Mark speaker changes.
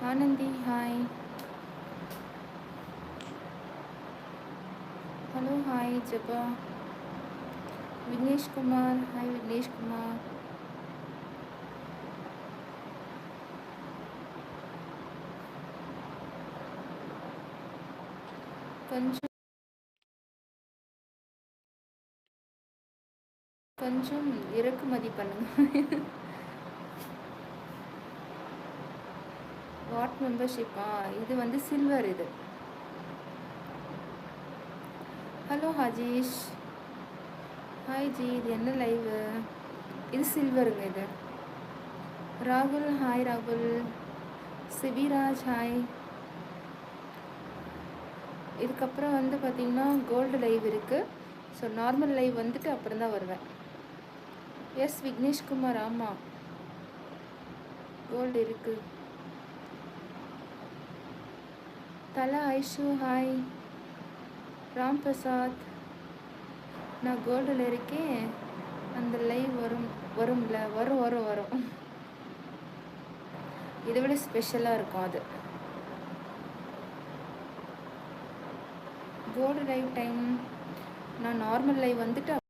Speaker 1: Anandhi hi. Hello hi Jeba. Vigneshkumar hi Vigneshkumar. கொஞ்சம் கொஞ்சம் இறக்குமதி பண்ணுங்க. வாட் மெம்பர்ஷிப்பா? இது வந்து சில்வர் இது. Hello ஹஜீஷ் hi G. இது என்ன லைவு? இது சில்வருங்க இது. ராகுல் ஹாய் ராகுல். சிவிராஜ் ஹாய். இதுக்கப்புறம் வந்து பார்த்திங்கன்னா கோல்டு லைவ் இருக்குது. ஸோ நார்மல் லைவ் வந்துட்டு அப்புறம் தான் வருவேன். எஸ் விக்னேஷ்குமார், ஆமாம் கோல்டு இருக்குது. தலா ஐஷு ஹாய். ராம் பிரசாத், நான் கோல்டில் இருக்கேன். அந்த லைவ் வரும்ல, வரும். இதை விட ஸ்பெஷலாக இருக்கும் அது. கோல்டு லைவ் டைம் நான் நார்மல் லைவ் வந்துட்டு